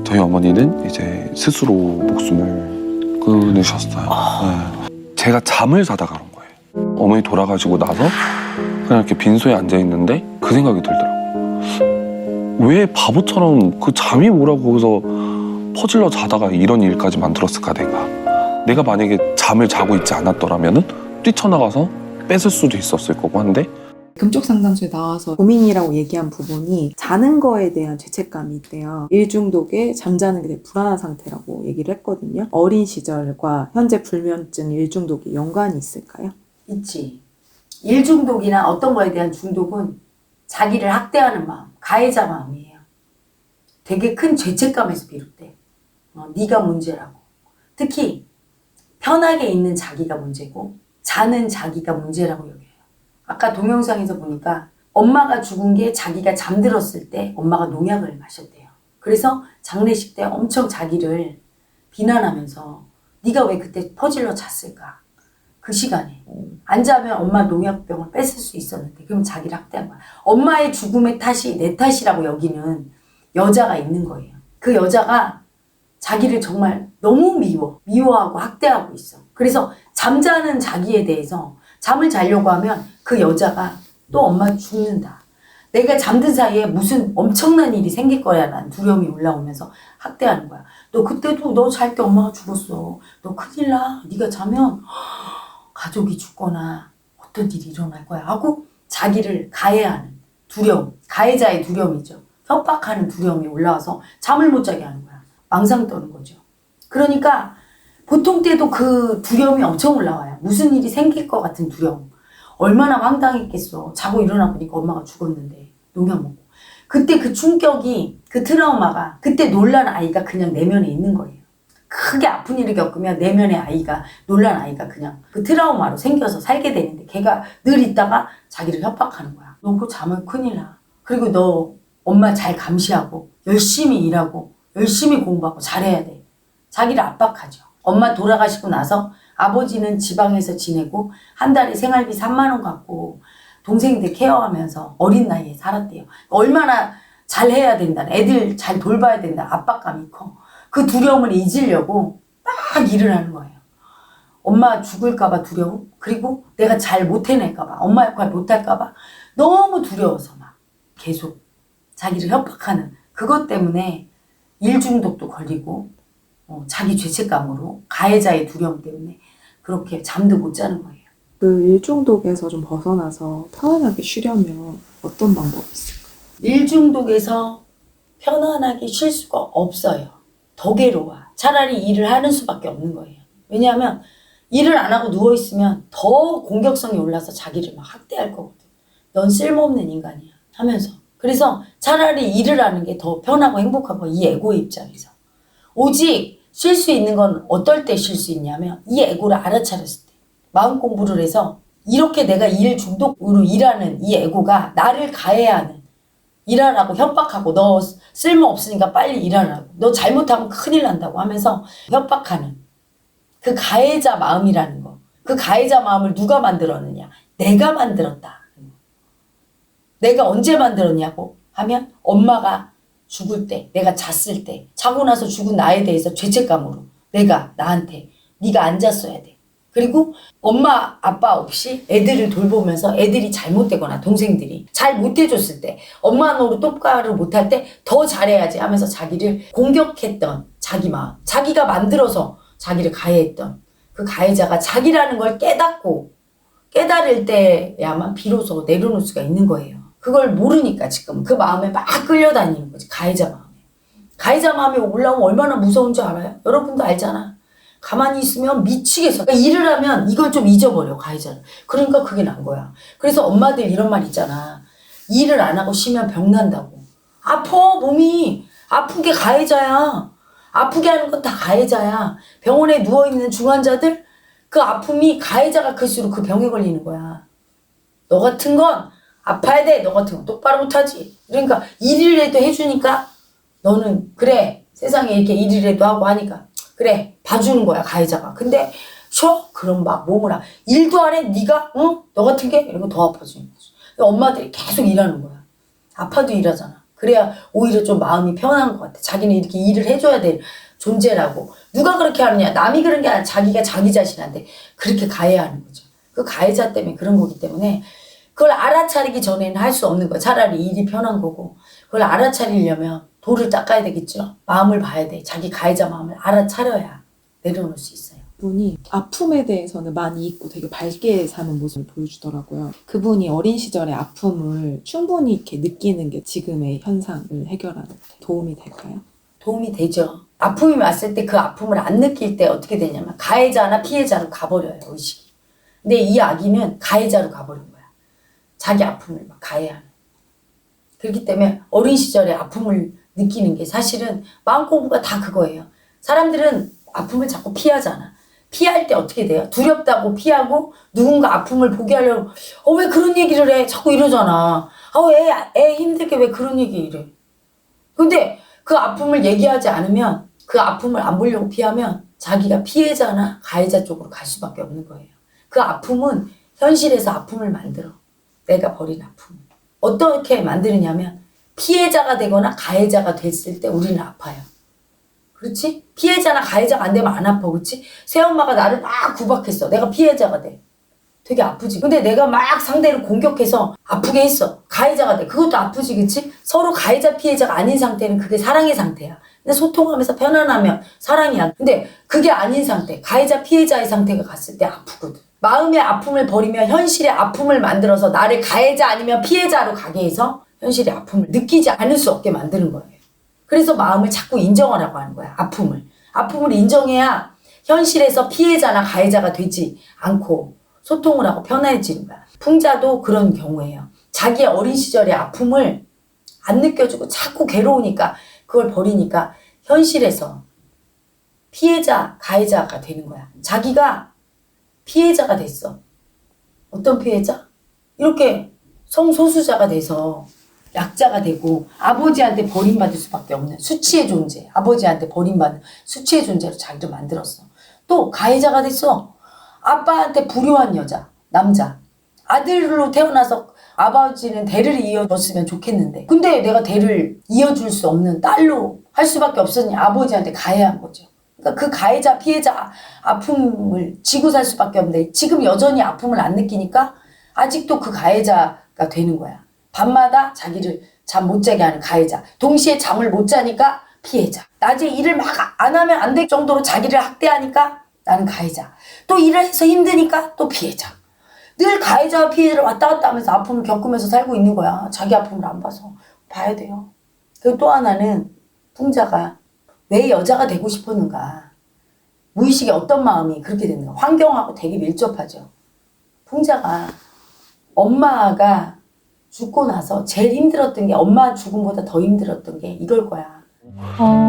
저희 어머니는 이제 스스로 목숨을 끊으셨어요. 네. 제가 잠을 자다가 그런 거예요. 어머니 돌아가시고 나서 그냥 이렇게 빈소에 앉아 있는데 그 생각이 들더라고요. 왜 바보처럼 그 잠이 뭐라고 거기서 퍼질러 자다가 이런 일까지 만들었을까 내가 만약에 잠을 자고 있지 않았더라면은 뛰쳐나가서 뺏을 수도 있었을 거고 한데 금쪽 상담소에 나와서 고민이라고 얘기한 부분이 자는 거에 대한 죄책감이 있대요. 일중독에 잠자는 게 되게 불안한 상태라고 얘기를 했거든요. 어린 시절과 현재 불면증 일중독이 연관이 있을까요? 있지. 일중독이나 어떤 거에 대한 중독은 자기를 학대하는 마음, 가해자 마음이에요. 되게 큰 죄책감에서 비롯돼. 네가 문제라고. 특히 편하게 있는 자기가 문제고 자는 자기가 문제라고 여겨요. 아까 동영상에서 보니까 엄마가 죽은 게 자기가 잠들었을 때 엄마가 농약을 마셨대요. 그래서 장례식 때 엄청 자기를 비난하면서 네가 왜 그때 퍼질러 잤을까? 그 시간에 안 자면 엄마 농약병을 뺏을 수 있었는데 그럼 자기를 학대한 거야. 엄마의 죽음의 탓이 내 탓이라고 여기는 여자가 있는 거예요. 그 여자가 자기를 정말 너무 미워하고 학대하고 있어. 그래서 잠자는 자기에 대해서 잠을 자려고 하면 그 여자가 또 엄마 죽는다. 내가 잠든 사이에 무슨 엄청난 일이 생길 거야라는 두려움이 올라오면서 학대하는 거야. 너 그때도 너 잘 때 엄마가 죽었어. 너 큰일 나. 네가 자면 가족이 죽거나 어떤 일이 일어날 거야 하고 자기를 가해하는 두려움. 가해자의 두려움이죠. 협박하는 두려움이 올라와서 잠을 못 자게 하는 거야. 망상 떠는 거죠. 그러니까 보통 때도 그 두려움이 엄청 올라와요. 무슨 일이 생길 것 같은 두려움. 얼마나 황당했겠어. 자고 일어나 보니까 엄마가 죽었는데 농약 먹고. 그때 그 충격이, 그 트라우마가, 그때 놀란 아이가 그냥 내면에 있는 거예요. 크게 아픈 일을 겪으면 내면의 아이가, 놀란 아이가 그냥 그 트라우마로 생겨서 살게 되는데 걔가 늘 있다가 자기를 협박하는 거야. 너 그거 자면 큰일 나. 그리고 너 엄마 잘 감시하고 열심히 일하고 열심히 공부하고 잘해야 돼. 자기를 압박하죠. 엄마 돌아가시고 나서 아버지는 지방에서 지내고 한 달에 생활비 3만 원 갖고 동생들 케어하면서 어린 나이에 살았대요. 얼마나 잘해야 된다. 애들 잘 돌봐야 된다. 압박감이 커. 그 두려움을 잊으려고 막 일을 하는 거예요. 엄마 죽을까 봐 두려움. 그리고 내가 잘 못 해낼까 봐. 엄마 역할 못 할까 봐. 너무 두려워서 막 계속 자기를 협박하는 그것 때문에 일중독도 걸리고 자기 죄책감으로 가해자의 두려움 때문에 그렇게 잠도 못 자는 거예요. 그 일중독에서 좀 벗어나서 편안하게 쉬려면 어떤 방법이 있을까요? 일중독에서 편안하게 쉴 수가 없어요. 더 괴로워. 차라리 일을 하는 수밖에 없는 거예요. 왜냐하면 일을 안 하고 누워있으면 더 공격성이 올라서 자기를 막 학대할 거거든. 넌 쓸모없는 인간이야 하면서. 그래서 차라리 일을 하는 게 더 편하고 행복하고 이 에고의 입장에서. 오직 쉴 수 있는 건 어떨 때 쉴 수 있냐면 이 에고를 알아차렸을 때. 마음 공부를 해서 이렇게 내가 일 중독으로 일하는 이 에고가 나를 가해하는 일하라고 협박하고 너 쓸모없으니까 빨리 일하라고 너 잘못하면 큰일 난다고 하면서 협박하는 그 가해자 마음이라는 거. 그 가해자 마음을 누가 만들었느냐. 내가 만들었다. 내가 언제 만들었냐고 하면 엄마가 죽을 때, 내가 잤을 때, 자고 나서 죽은 나에 대해서 죄책감으로 내가 나한테 네가 안 잤어야 돼. 그리고 엄마 아빠 없이 애들을 돌보면서 애들이 잘못되거나 동생들이 잘 못해줬을 때 엄마 노릇 똑바로 못할 때 더 잘해야지 하면서 자기를 공격했던 자기 마음. 자기가 만들어서 자기를 가해했던 그 가해자가 자기라는 걸 깨달을 때야만 비로소 내려놓을 수가 있는 거예요. 그걸 모르니까 지금 그 마음에 막 끌려다니는 거지. 가해자 마음에. 가해자 마음이 올라오면 얼마나 무서운 줄 알아요? 여러분도 알잖아. 가만히 있으면 미치겠어. 그러니까 일을 하면 이걸 좀 잊어버려, 가해자는. 그러니까 그게 난 거야. 그래서 엄마들 이런 말 있잖아. 일을 안 하고 쉬면 병 난다고. 아파, 몸이. 아픈 게 가해자야. 아프게 하는 건 다 가해자야. 병원에 누워있는 중환자들, 그 아픔이 가해자가 클수록 그 병에 걸리는 거야. 너 같은 건 아파야 돼. 너 같은 건 똑바로 못하지. 그러니까 일이라도 해주니까 너는 그래. 세상에 이렇게 일이라도 하고 하니까 그래. 봐주는 거야, 가해자가. 근데 쉬어? 그럼 막 몸을 일도 안 해? 네가? 응? 너 같은 게? 이러고 더 아파지는 거지. 엄마들이 계속 일하는 거야. 아파도 일하잖아. 그래야 오히려 좀 마음이 편한 것 같아. 자기는 이렇게 일을 해줘야 될 존재라고. 누가 그렇게 하느냐. 남이 그런 게 아니라 자기가 자기 자신한테 그렇게 가해하는 거죠. 그 가해자 때문에 그런 거기 때문에 그걸 알아차리기 전에는 할 수 없는 거야. 차라리 일이 편한 거고. 그걸 알아차리려면 돌을 닦아야 되겠죠. 마음을 봐야 돼. 자기 가해자 마음을 알아차려야 내려놓을 수 있어요. 분이 아픔에 대해서는 많이 잊고 되게 밝게 사는 모습을 보여주더라고요. 그분이 어린 시절의 아픔을 충분히 이렇게 느끼는 게 지금의 현상을 해결하는 데 도움이 될까요? 도움이 되죠. 아픔이 왔을 때 그 아픔을 안 느낄 때 어떻게 되냐면 가해자나 피해자로 가버려요. 의식이. 근데 이 아기는 가해자로 가버린 거야. 자기 아픔을 막 가해하는. 그렇기 때문에 어린 시절에 아픔을 느끼는 게 사실은 마음공부가 다 그거예요. 사람들은 아픔을 자꾸 피하잖아. 피할 때 어떻게 돼요? 두렵다고 피하고 누군가 아픔을 보게 하려고 왜 그런 얘기를 해? 자꾸 이러잖아. 애 힘들게 왜 그런 얘기를 해? 근데 그 아픔을 얘기하지 않으면 그 아픔을 안 보려고 피하면 자기가 피해자나 가해자 쪽으로 갈 수밖에 없는 거예요. 그 아픔은 현실에서 아픔을 만들어. 내가 버린 아픔. 어떻게 만드느냐면 피해자가 되거나 가해자가 됐을 때 우리는 아파요. 그렇지? 피해자나 가해자가 안 되면 안 아파. 그렇지? 새엄마가 나를 막 구박했어. 내가 피해자가 돼. 되게 아프지. 근데 내가 막 상대를 공격해서 아프게 했어. 가해자가 돼. 그것도 아프지. 그치? 서로 가해자 피해자가 아닌 상태는 그게 사랑의 상태야. 근데 소통하면서 편안하면 사랑이야. 근데 그게 아닌 상태, 가해자 피해자의 상태가 갔을 때 아프거든. 마음의 아픔을 버리면 현실의 아픔을 만들어서 나를 가해자 아니면 피해자로 가게 해서 현실의 아픔을 느끼지 않을 수 없게 만드는 거예요. 그래서 마음을 자꾸 인정하라고 하는 거야. 아픔을 인정해야 현실에서 피해자나 가해자가 되지 않고 소통을 하고 편해지는 거야. 풍자도 그런 경우예요. 자기의 어린 시절의 아픔을 안 느껴주고 자꾸 괴로우니까 그걸 버리니까 현실에서 피해자, 가해자가 되는 거야. 자기가 피해자가 됐어. 어떤 피해자? 이렇게 성소수자가 돼서 약자가 되고 아버지한테 버림받을 수밖에 없는 수치의 존재, 아버지한테 버림받는 수치의 존재로 자기를 만들었어. 또 가해자가 됐어. 아빠한테 불효한 여자, 남자. 아들로 태어나서 아버지는 대를 이어줬으면 좋겠는데 근데 내가 대를 이어줄 수 없는 딸로 할 수밖에 없으니 아버지한테 가해한 거죠. 그러니까 그 가해자, 피해자 아픔을 지고 살 수밖에 없는데 지금 여전히 아픔을 안 느끼니까 아직도 그 가해자가 되는 거야. 밤마다 자기를 잠 못 자게 하는 가해자. 동시에 잠을 못 자니까 피해자. 낮에 일을 막 안 하면 안 될 정도로 자기를 학대하니까 나는 가해자. 또 일을 해서 힘드니까 또 피해자. 늘 가해자와 피해자를 왔다 갔다 하면서 아픔을 겪으면서 살고 있는 거야. 자기 아픔을 안 봐서. 봐야 돼요. 그리고 또 하나는 풍자가 왜 여자가 되고 싶었는가. 무의식에 어떤 마음이 그렇게 되는가. 환경하고 되게 밀접하죠. 풍자가 엄마가 죽고 나서 제일 힘들었던 게 엄마 죽음보다 더 힘들었던 게 이걸 거야.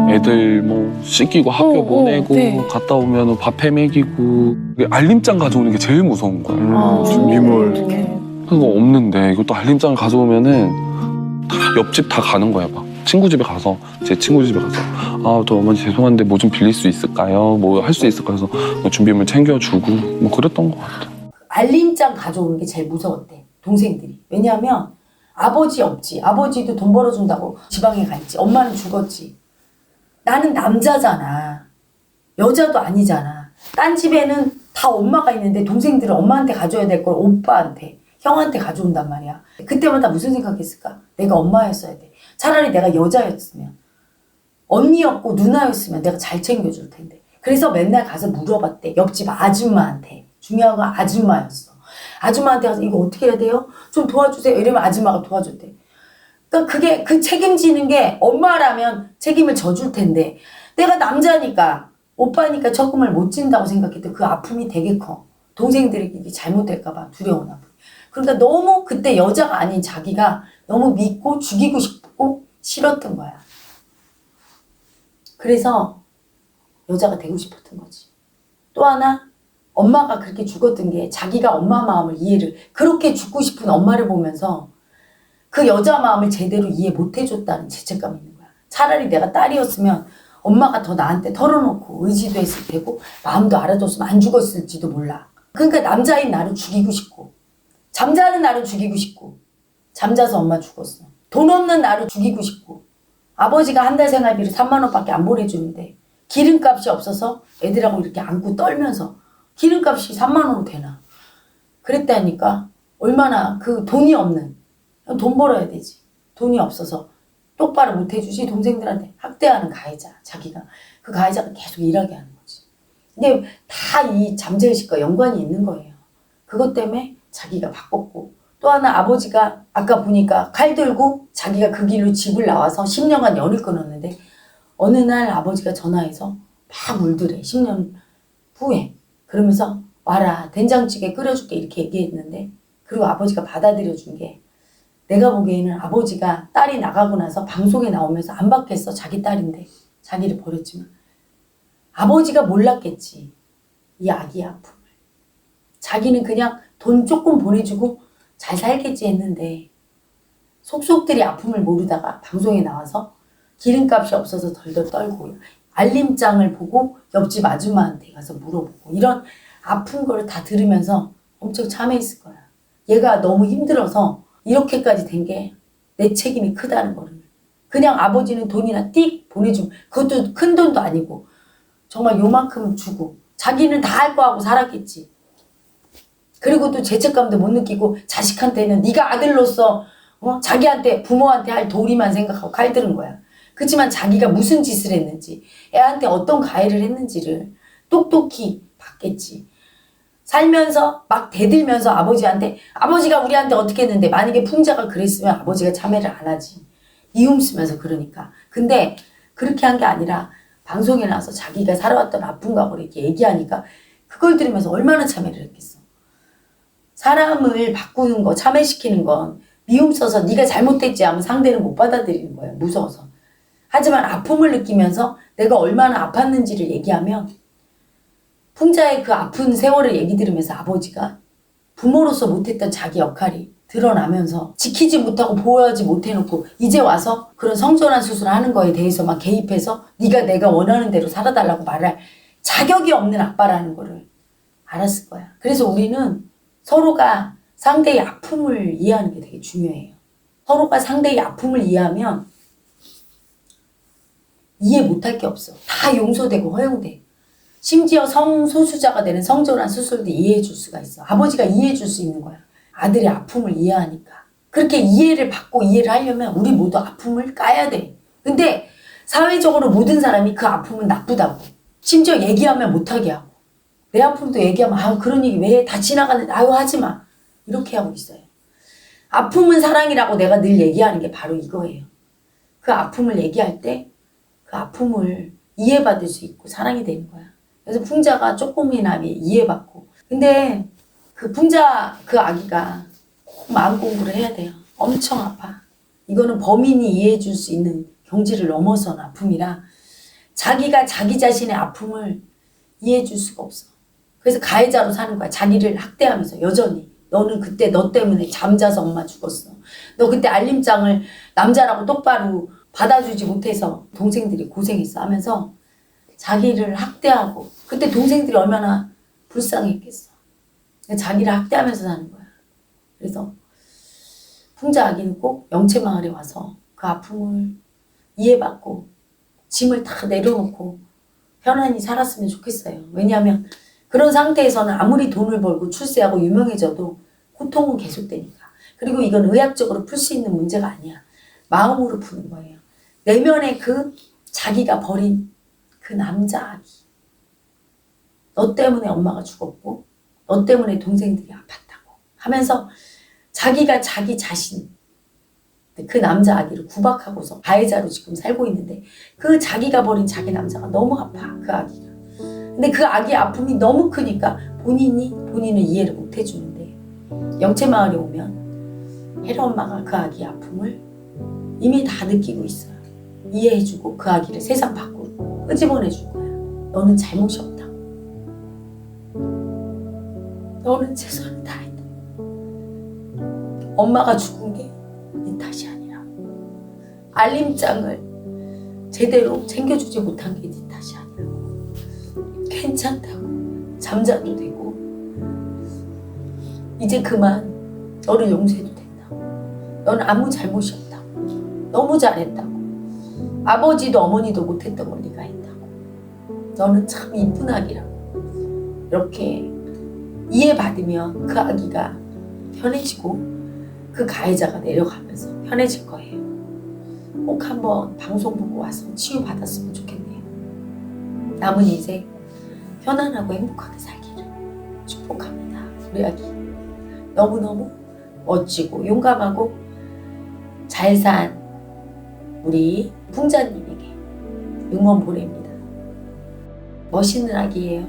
애들 뭐 씻기고 학교 보내고 네. 갔다 오면 밥 해먹이고 알림장 가져오는 게 제일 무서운 거예요. 준비물. 그거 없는데 이것도 알림장을 가져오면은 다 옆집 다 가는 거야. 막 친구 집에 가서 제 친구 집에 가서 저 어머니 죄송한데 뭐 좀 빌릴 수 있을까요? 뭐 할 수 있을까요? 그래서 뭐 준비물 챙겨주고 뭐 그랬던 것 같아. 알림장 가져오는 게 제일 무서웠대. 동생들이. 왜냐하면 아버지 없지. 아버지도 돈 벌어준다고 지방에 가 있지. 엄마는 죽었지. 나는 남자잖아. 여자도 아니잖아. 딴 집에는 다 엄마가 있는데 동생들은 엄마한테 가져야 될 걸 오빠한테, 형한테 가져온단 말이야. 그때마다 무슨 생각했을까? 내가 엄마였어야 돼. 차라리 내가 여자였으면, 언니였고 누나였으면 내가 잘 챙겨줄 텐데. 그래서 맨날 가서 물어봤대. 옆집 아줌마한테. 중요한 건 아줌마였어. 아줌마한테 가서 이거 어떻게 해야 돼요? 좀 도와주세요. 이러면 아줌마가 도와줬대. 그러니까 그게 그 책임지는 게 엄마라면 책임을 져줄 텐데 내가 남자니까 오빠니까 책임을 못 진다고 생각했던 그 아픔이 되게 커. 동생들이 이게 잘못될까 봐 두려운 아픔. 그러니까 너무 그때 여자가 아닌 자기가 너무 믿고 죽이고 싶고 싫었던 거야. 그래서 여자가 되고 싶었던 거지. 또 하나 엄마가 그렇게 죽었던 게 자기가 엄마 마음을 이해를 그렇게 죽고 싶은 엄마를 보면서 그 여자 마음을 제대로 이해 못 해줬다는 죄책감이 있는 거야. 차라리 내가 딸이었으면 엄마가 더 나한테 털어놓고 의지도 했을 테고 마음도 알아줬으면 안 죽었을지도 몰라. 그러니까 남자인 나를 죽이고 싶고 잠자는 나를 죽이고 싶고 잠자서 엄마 죽었어. 돈 없는 나를 죽이고 싶고 아버지가 한 달 생활비를 3만 원밖에 안 보내주는데 기름값이 없어서 애들하고 이렇게 안고 떨면서 기름값이 3만 원으로 되나. 그랬다니까 얼마나 그 돈이 없는 돈 벌어야 되지. 돈이 없어서 똑바로 못 해주지 동생들한테 학대하는 가해자 자기가 그 가해자가 계속 일하게 하는 거지. 근데 다 이 잠재의식과 연관이 있는 거예요. 그것 때문에 자기가 바꿨고 또 하나 아버지가 아까 보니까 칼 들고 자기가 그 길로 집을 나와서 10년간 연을 끊었는데 어느 날 아버지가 전화해서 막 울더래. 10년 후에. 그러면서 와라 된장찌개 끓여줄게 이렇게 얘기했는데 그리고 아버지가 받아들여준 게 내가 보기에는 아버지가 딸이 나가고 나서 방송에 나오면서 안 받겠어. 자기 딸인데 자기를 버렸지만 아버지가 몰랐겠지. 이 아기의 아픔을. 자기는 그냥 돈 조금 보내주고 잘 살겠지 했는데 속속들이 아픔을 모르다가 방송에 나와서 기름값이 없어서 덜덜 떨고 알림장을 보고 옆집 아줌마한테 가서 물어보고 이런 아픈 걸 다 들으면서 엄청 참회했을 거야. 얘가 너무 힘들어서 이렇게까지 된 게 내 책임이 크다는 거를. 그냥 아버지는 돈이나 띡 보내주면 그것도 큰 돈도 아니고 정말 요만큼 주고 자기는 다 할 거 하고 살았겠지. 그리고 또 죄책감도 못 느끼고 자식한테는 네가 아들로서 자기한테 부모한테 할 도리만 생각하고 칼 들은 거야. 그렇지만 자기가 무슨 짓을 했는지 애한테 어떤 가해를 했는지를 똑똑히 봤겠지. 살면서 막 대들면서 아버지한테 아버지가 우리한테 어떻게 했는데 만약에 풍자가 그랬으면 아버지가 참회를 안 하지. 미움 쓰면서 그러니까. 근데 그렇게 한 게 아니라 방송에 나와서 자기가 살아왔던 아픈 과거를 이렇게 얘기하니까 그걸 들으면서 얼마나 참회를 했겠어. 사람을 바꾸는 거 참회시키는 건 미움 써서 네가 잘못했지 하면 상대는 못 받아들이는 거예요. 무서워서. 하지만 아픔을 느끼면서 내가 얼마나 아팠는지를 얘기하면 풍자의 그 아픈 세월을 얘기 들으면서 아버지가 부모로서 못했던 자기 역할이 드러나면서 지키지 못하고 보호하지 못해놓고 이제 와서 그런 성전환 수술하는 거에 대해서만 개입해서 네가 내가 원하는 대로 살아달라고 말할 자격이 없는 아빠라는 거를 알았을 거야. 그래서 우리는 서로가 상대의 아픔을 이해하는 게 되게 중요해요. 서로가 상대의 아픔을 이해하면 이해 못할 게 없어. 다 용서되고 허용돼. 심지어 성소수자가 되는 성전환 수술도 이해해 줄 수가 있어. 아버지가 이해해 줄 수 있는 거야. 아들의 아픔을 이해하니까. 그렇게 이해를 받고 이해를 하려면 우리 모두 아픔을 까야 돼. 근데 사회적으로 모든 사람이 그 아픔은 나쁘다고. 심지어 얘기하면 못하게 하고. 내 아픔도 얘기하면 아유 그런 얘기 왜 다 지나가는데 아유 하지마. 이렇게 하고 있어요. 아픔은 사랑이라고 내가 늘 얘기하는 게 바로 이거예요. 그 아픔을 얘기할 때 그 아픔을 이해받을 수 있고 사랑이 되는 거야. 그래서 풍자가 조금이나 이해받고. 근데 그 풍자 그 아기가 마음 공부를 해야 돼요. 엄청 아파. 이거는 범인이 이해해 줄 수 있는 경지를 넘어선 아픔이라 자기가 자기 자신의 아픔을 이해해 줄 수가 없어. 그래서 가해자로 사는 거야. 자기를 학대하면서 여전히. 너는 그때 너 때문에 잠자서 엄마 죽었어. 너 그때 알림장을 남자라고 똑바로 받아주지 못해서 동생들이 고생했어 하면서 자기를 학대하고 그때 동생들이 얼마나 불쌍했겠어. 자기를 학대하면서 사는 거야. 그래서 풍자 아기는 꼭 영채마을에 와서 그 아픔을 이해받고 짐을 다 내려놓고 편안히 살았으면 좋겠어요. 왜냐하면 그런 상태에서는 아무리 돈을 벌고 출세하고 유명해져도 고통은 계속되니까. 그리고 이건 의학적으로 풀 수 있는 문제가 아니야. 마음으로 푸는 거예요. 내면의 그 자기가 버린 그 남자 아기. 너 때문에 엄마가 죽었고 너 때문에 동생들이 아팠다고 하면서 자기가 자기 자신 그 남자 아기를 구박하고서 가해자로 지금 살고 있는데 그 자기가 버린 자기 남자가 너무 아파. 그 아기가. 근데 그 아기의 아픔이 너무 크니까 본인은 이해를 못 해주는데 영채마을에 오면 혜라 엄마가 그 아기의 아픔을 이미 다 느끼고 있어요. 이해해주고 그 아기를 세상 밖으로 끄집어내줄 거야. 너는 잘못이 없다. 너는 최선을 다했다. 엄마가 죽은 게 네 탓이 아니라 알림장을 제대로 챙겨주지 못한 게 네 탓이 아니라고. 괜찮다고. 잠자도 되고 이제 그만 너를 용서해도 된다. 너는 아무 잘못이 없다. 너무 잘했다고. 아버지도 어머니도 못했던 걸 네가 했다고. 너는 참 이쁜 아기라고. 이렇게 이해받으면 그 아기가 편해지고 그 가해자가 내려가면서 편해질 거예요. 꼭 한번 방송 보고 와서 치유받았으면 좋겠네요. 남은 인생 편안하고 행복하게 살기를 축복합니다. 우리 아기 너무너무 멋지고 용감하고 잘 산 우리 풍자님에게 응원 보냅니다. 멋있는 아기예요.